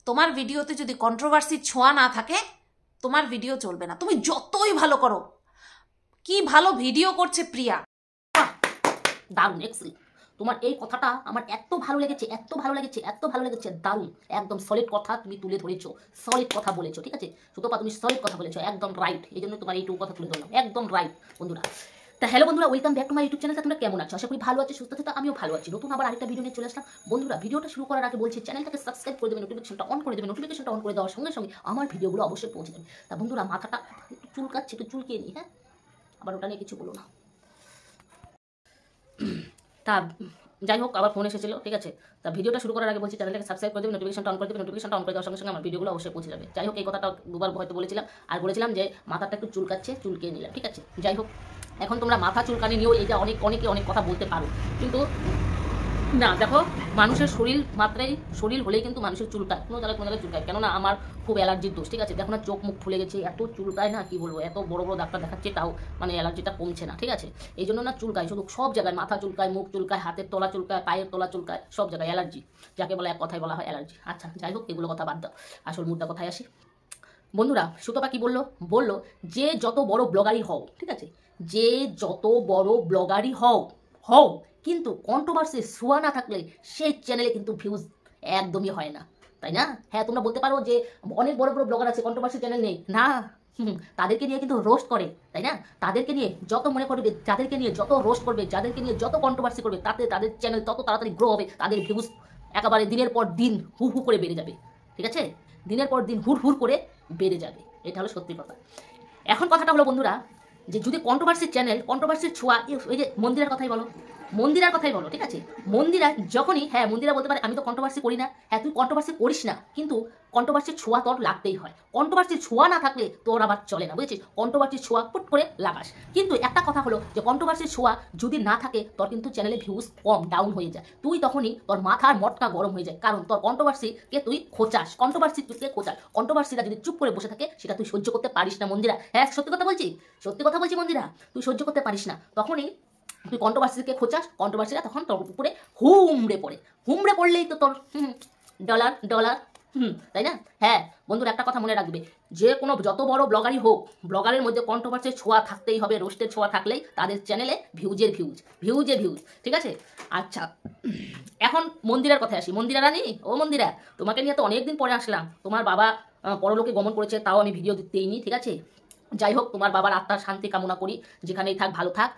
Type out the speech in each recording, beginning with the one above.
তোমার ভিডিওতে যদি কন্ট্রোভার্সি ছোঁয়া না থাকে তোমার ভিডিও চলবে না, তুমি যতই ভালো করো। কি ভালো ভিডিও করছে প্রিয়া, দারুণ, এক্সেলেন্ট। তোমার এই কথাটা আমার এত ভালো লেগেছে, এত ভালো লেগেছে, এত ভালো লেগেছে, দারুণ। একদম সলিড কথা তুমি তুলে ধরেছো, সলিড কথা বলেছো, ঠিক আছে সুতপা, তুমি সলিড কথা বলেছো, একদম রাইট। এই জন্য তোমার এইটুকু কথা তুলে ধরলাম, একদম রাইট বন্ধুরা। তা হ্যালো বন্ধুরা, welcome back to my YouTube channel. তোমরা কেমন আছো? আশা করি ভালো আছো, সুস্থ আছো। আমিও ভালো আছি। নতুন আবার আরেকটা ভিডিও নিয়ে চলে আসলাম বন্ধুরা। ভিডিওটা শুরু করার আগে বলছি, চ্যানেলটাকে সাবস্ক্রাইব করে দেবে, নোটিফিকেশনটা অন করে দেবে। নোটিফিকেশনটা অন করে দেওয়ার সঙ্গে সঙ্গে আমার ভিডিওগুলো অবশ্যই পৌঁছে যাবে। তা বন্ধুরা, মাথাটা চুলকাচ্ছে, একটু চুলকিয়ে নিই, হ্যাঁ, আবার ওটা নিয়ে কিছু বলো না। তা যাই হোক, আবার ফোন এসেছিল, ঠিক আছে। তা ভিডিওটা শুরু করার আগে বলছি, চ্যানেলটাকে সাবস্ক্রাইব করে দেবে, নোটিফিকেশনটা অন করে দেবে। নোটিফিকেশনটা অন করে দেওয়ার সঙ্গে সঙ্গে আমার ভিডিওগুলো অবশ্যই পৌঁছে যাবে। যাই হোক, এই কথাটা দুবার হয়তো বলেছিলাম, আর বলেছিলাম যে মাথাটা একটু চুলকাচ্ছে, চুলকিয়ে নিলাম, ঠিক আছে। যাই হোক, এখন তোমরা মাথা চুলকানি নিয়েও এই যে অনেকে অনেক কথা বলতে পারো, কিন্তু না, দেখো, মানুষের শরীর মাত্রাই, শরীর হলেই কিন্তু মানুষের চুলকায়, কোনো জায়গায় চুলকায়। কেননা আমার খুব অ্যালার্জির দোষ, ঠিক আছে। দেখো না, চোখ মুখ ফুলে গেছে, এত চুলকায় না, কি বলবো, এত বড় বড় ডাক্তার দেখাচ্ছে, তাও মানে অ্যালার্জিটা কমছে না, ঠিক আছে। এই জন্য না চুলকায়, শুধু সব জায়গায় মাথা চুলকায়, মুখ চুলকায়, হাতের তলা চুলকায়, পায়ের তলা চুলকায়, সব জায়গায় অ্যালার্জি, যাকে বলে এক কথায় বলা হয় অ্যালার্জি। আচ্ছা যাই হোক, এগুলো কথা বাদ দাও, আসল মুদ্রা কথায় আসি বন্ধুরা। সুতপা কি বললো যে যত বড় ব্লগারই হও, ঠিক আছে, যে যত বড় ব্লগারই হও কিন্তু কন্ট্রোভার্সি ছোঁয়া না থাকলে সেই চ্যানেলে কিন্তু ভিউজ একদমই হয় না, তাই না? হ্যাঁ, তোমরা বলতে পারো যে অনেক বড় বড় ব্লগার আছে, কন্ট্রোভার্সি চ্যানেল নেই না। তাদেরকে নিয়ে কিন্তু রোস্ট করে, তাই না? তাদেরকে নিয়ে যত মনে করবে, যাদেরকে নিয়ে যত রোস্ট করবে, যাদেরকে নিয়ে যত কন্ট্রোভার্সি করবে, তাতে তাদের চ্যানেল তত তাড়াতাড়ি গ্রো হবে, তাদের ভিউজ একেবারে দিনের পর দিন হু হু করে বেড়ে যাবে, ঠিক আছে। দিনের পর দিন হুড় করে বেড়ে যাবে, এটা হলো সত্যি কথা। এখন কথাটা হলো বন্ধুরা, যে যদি কন্ট্রোভার্সির চ্যানেল, কন্ট্রোভার্সির ছোঁয়া, এই যে মন্দিরার কথাই বলো, ঠিক আছে। মন্দিরা যখনই, হ্যাঁ, মন্দিরা বলতে পারে আমি তো কন্ট্রোভার্সি করি না। হ্যাঁ, তুই কন্ট্রোভার্সি করিস না, কিন্তু কন্ট্রোভার্সির ছোঁয়া তোর লাগতেই হয়। কন্ট্রোভার্সির ছোঁয়া না থাকলে তোর আবার চলে না, বুঝেছিস? কন্ট্রোভার্সির ছোঁয়া পুট করে লাগাস। কিন্তু একটা কথা হলো যে কন্ট্রোভার্সির ছোঁয়া যদি না থাকে, তোর কিন্তু চ্যানেলে ভিউজ কম, ডাউন হয়ে যায়। তুই তখনই তোর মাথার মটকা গরম হয়ে যায়, কারণ তোর কন্ট্রোভার্সিকে তুই খোঁচাস, কন্ট্রোভার্সিরা যদি চুপ করে বসে থাকে, সেটা তুই সহ্য করতে পারিস না মন্দিরা। হ্যাঁ, সত্যি কথা বলছি মন্দিরা, তুই সহ্য করতে পারিস না। তখনই তুই কন্ট্রোভার্সিকে খোঁচাস, কন্ট্রোভার্সিরা তখন তোর উপরে হুমড়ে পড়লেই তো তোর ডলার তাই না? হ্যাঁ বন্ধুরা, একটা কথা মনে রাখবে, যে কোনো যত বড় ব্লগারই হোক, ব্লগারের মধ্যে কন্ট্রোভার্সির ছোঁয়া থাকতেই হবে, রোস্টের ছোঁয়া থাকলেই তাদের চ্যানেলে ভিউজের ভিউজ, ঠিক আছে। আচ্ছা, এখন মন্দিরার কথায় আসি। মন্দিরা রানী, ও মন্দিরা, তোমাকে নিয়ে তো অনেকদিন পরে আসলাম। তোমার বাবা পরলোকে গমন করেছে, তাও আমি ভিডিও দিতেইনি, ঠিক আছে। যাই হোক, তোমার বাবার আত্মার শান্তি কামনা করি, যেখানেই থাক ভালো থাক।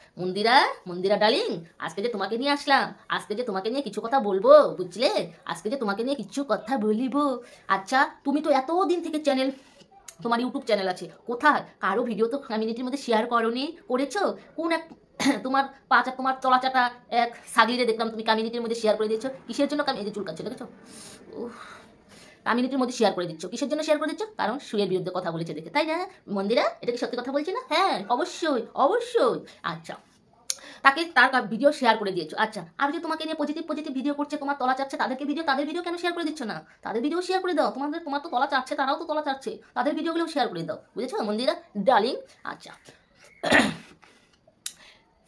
মন্দিরা ডার্লিং, আজকে যে তোমাকে নিয়ে আসলাম, আজকে যে তোমাকে নিয়ে কিছু কথা বলবো, বুঝলে, আজকে যে তোমাকে নিয়ে কিছু কথা বলিব। আচ্ছা, তুমি তো এতদিন থেকে চ্যানেল, তোমার ইউটিউব চ্যানেল আছে, কোথায় কারো ভিডিও তো কমিউনিটির মধ্যে শেয়ার করেছো? কোন এক তোমার তোমার তলাচাটা এক সাগিরে দেখলাম তুমি কমিউনিটির মধ্যে শেয়ার করে দিয়েছো। কিসের জন্য? এই যে চুলকাচ্ছে, দেখেছো? কমিউনিটির মধ্যে শেয়ার করে দিচ্ছ, কিসের জন্য শেয়ার করে দিচ্ছ? কারণ শুয়ের বিরুদ্ধে কথা বলেছে দেখে, তাই না মন্দিরা? এটা কি সত্যি কথা বলছি না? হ্যাঁ, অবশ্যই। আচ্ছা, তাকে তার ভিডিও শেয়ার করে দিয়েছো। আচ্ছা, আর যে তোমাকে নিয়ে পজিটিভ ভিডিও করছে, তোমার তলা চাচ্ছে, তাদের ভিডিও কেন শেয়ার করে দিচ্ছ না? তাদের ভিডিও শেয়ার করে দাও। তোমার তো তলা চাচ্ছে, তারাও তো তলা চাচ্ছে, তাদের ভিডিওগুলো শেয়ার করে দাও, বুঝেছো মন্দিরা ডার্লিং? আচ্ছা,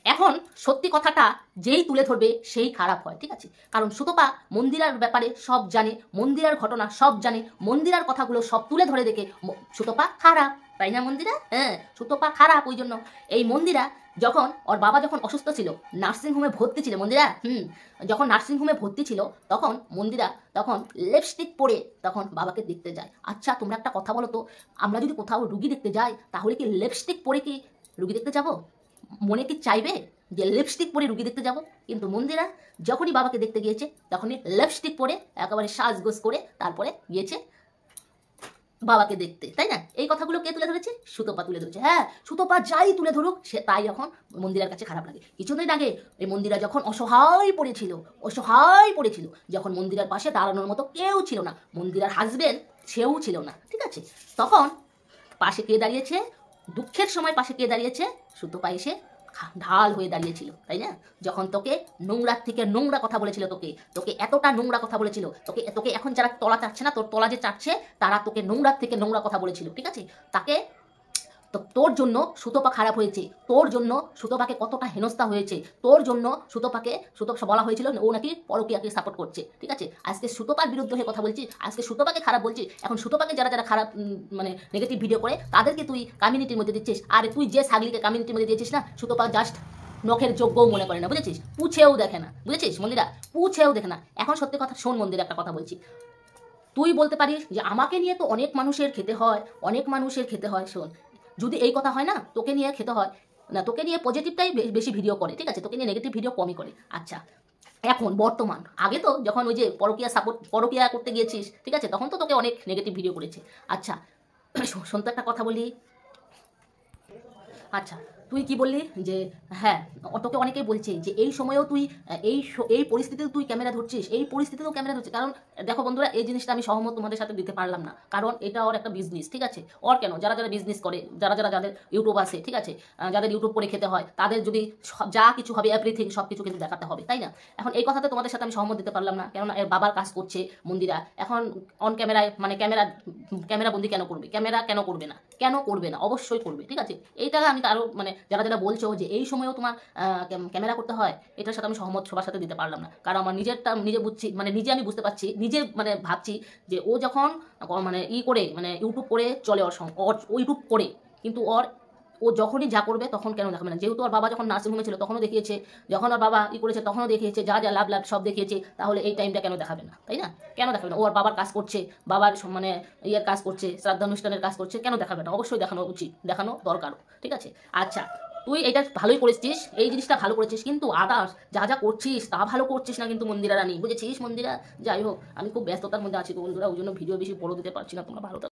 এখন সত্যি কথাটা যেই তুলে ধরবে সেই খারাপ হয়, ঠিক আছে। কারণ সুতপা মন্দিরার ব্যাপারে সব জানে, মন্দিরার ঘটনা সব জানে, মন্দিরার কথাগুলো সব তুলে ধরে দেখে সুতপা খারাপ, তাই না মন্দিরা? হ্যাঁ, সুতপা খারাপ। ওই জন্য এই মন্দিরা যখন ওর বাবা যখন অসুস্থ ছিল, নার্সিংহোমে ভর্তি ছিল মন্দিরা, যখন নার্সিংহোমে ভর্তি ছিল, তখন মন্দিরা তখন লিপস্টিক পরে তখন বাবাকে দেখতে যায়। আচ্ছা, তোমরা একটা কথা বলো তো, আমরা যদি কোথাও রুগী দেখতে যাই, তাহলে কি লিপস্টিক পরে কি রুগী দেখতে যাবো? মনে কি চাইবে যে লিপস্টিক পরে রুগী দেখতে যাব? কিন্তু মন্দিরা যখনই বাবাকে দেখতে গিয়েছে, তখনই লিপস্টিক পরে একেবারে সাজগোজ করে তারপরে গিয়েছে বাবাকে দেখতে, তাই না? এই কথাগুলো কে তুলে ধরেছে? সুতপা তুলে ধরেছে। হ্যাঁ, সুতপা যাই তুলে ধরুক, সে তাই এখন মন্দিরার কাছে খারাপ লাগে। কিছুদিন আগে এই মন্দিরা যখন অসহায় পড়েছিল, যখন মন্দিরার পাশে দাঁড়ানোর মতো কেউ ছিল না, মন্দিরার হাজবেন্ড সেও ছিল না, ঠিক আছে, তখন পাশে কে দাঁড়িয়েছে? দুঃখের সময় পাশে কে দাঁড়িয়েছে? সুতপা এসে ঢাল হয়ে দাঁড়িয়েছিল, তাই না? যখন তোকে নোংরার থেকে নোংরা কথা বলেছিল, তোকে এতটা নোংরা কথা বলেছিল, তোকে এখন যারা তলা চাচ্ছে না, তোর তলা যে চাচ্ছে, তারা তোকে নোংরার থেকে নোংরা কথা বলেছিল, ঠিক আছে। তাকে তো তোর জন্য সুতপা খারাপ হয়েছে, তোর জন্য সুতপাকে কতটা হেনস্থা হয়েছে, তোর জন্য সুতপা বলা হয়েছিল ও নাকি পরকীয়াকে সাপোর্ট করছে, ঠিক আছে। আজকে সুতপার বিরুদ্ধে হয়ে কথা বলছি, আজকে সুতপাকে খারাপ বলছি। এখন সুতপাকে যারা যারা খারাপ মানে নেগেটিভ ভিডিও করে তাদেরকে তুই কমিউনিটির মধ্যে দিচ্ছিস। আর তুই যে ছাগলিকে কমিউনিটির মধ্যে দিয়েছিস না, সুতপা জাস্ট নখের যোগ্যও মনে করে না, বুঝেছিস, পুছেও দেখে না, বুঝেছিস মন্দিরা, পুছেও দেখে না। এখন সত্যি কথা শোন মন্দিরা, একটা কথা বলছি, তুই বলতে পারিস যে আমাকে নিয়ে তো অনেক মানুষের খেতে হয়, অনেক মানুষের খেতে হয়। শোন, যদি এই কথা হয় না, তোকে নিয়ে খেতে হয় না, তোকে নিয়ে পজিটিভটাই বেশি ভিডিও করে, ঠিক আছে, তোকে নিয়ে নেগেটিভ ভিডিও কমই করে। আচ্ছা, এখন বর্তমান, আগে তো যখন ওই যে পরকীয়া করতে গিয়েছিস, ঠিক আছে, তখন তো তোকে অনেক নেগেটিভ ভিডিও করেছে। আচ্ছা শোন তো একটা কথা বলি। আচ্ছা, তুই কি বললি যে হ্যাঁ, তোকে অনেকেই বলছে যে এই সময়েও তুই এই পরিস্থিতিতেও তুই ক্যামেরা ধরছিস, এই পরিস্থিতিতেও ক্যামেরা ধরছিস। কারণ দেখো বন্ধুরা, এই জিনিসটা আমি সহমত তোমাদের সাথে দিতে পারলাম না, কারণ এটা ওর একটা বিজনেস, ঠিক আছে। ওর কেন, যারা যারা বিজনেস করে, যাদের ইউটিউব আছে, ঠিক আছে, যাদের ইউটিউব করে খেতে হয়, তাদের যদি যা কিছু হবে এভরিথিং সব কিছু কিন্তু দেখাতে হবে, তাই না। এখন এই কথাতে তোমাদের সাথে আমি সহমত দিতে পারলাম না, কেননা এর বাবার কাজ করছে মন্দিরা। এখন অন ক্যামেরায় মানে ক্যামেরা বন্দি কেন করবে, ক্যামেরা কেন করবে না, কেন করবে না, অবশ্যই করবে, ঠিক আছে। এইটা আমি আরও মানে যারা যারা বলছো যে এই সময়েও তোমার ক্যামেরা করতে হয়, এটার সাথে আমি সহমত সবার সাথে দিতে পারলাম না। কারণ আমার নিজেরটা নিজে বুঝছি, মানে নিজে আমি বুঝতে পারছি, নিজে মানে ভাবছি যে ও যখন মানে করে মানে ইউটিউব করে চলে, ওর ইউটিউব করে, কিন্তু ও যখনই যা করবে তখন কেন দেখাবে না। যেহেতু ওর বাবা যখন নার্সিংহোমে ছিল তখনও দেখিয়েছে, যখন ওর বাবা করেছে তখনও দেখিয়েছে, যা যা লাভ সব দেখিয়েছে, তাহলে এই টাইমটা কেন দেখাবে না, তাই না, কেন দেখাবে না। ওর বাবার কাজ করছে, বাবার মানে ইয়ের কাজ করছে, শ্রাদ্ধানুষ্ঠানের কাজ করছে, কেন দেখাবে না, অবশ্যই দেখানো উচিত, দেখানো দরকারও, ঠিক আছে। আচ্ছা, তুই এটা ভালোই করেছিস, এই জিনিসটা ভালো করেছিস, কিন্তু আদার্স যা যা করছিস তা ভালো করছিস না কিন্তু মন্দিরা রানী, বুঝেছিস মন্দিরা। যাই হোক, আমি খুব ব্যস্ততার মধ্যে আছি তো বন্ধুরা, ওই জন্য ভিডিও বেশি বড় দিতে পারছি না, তোমরা ভালো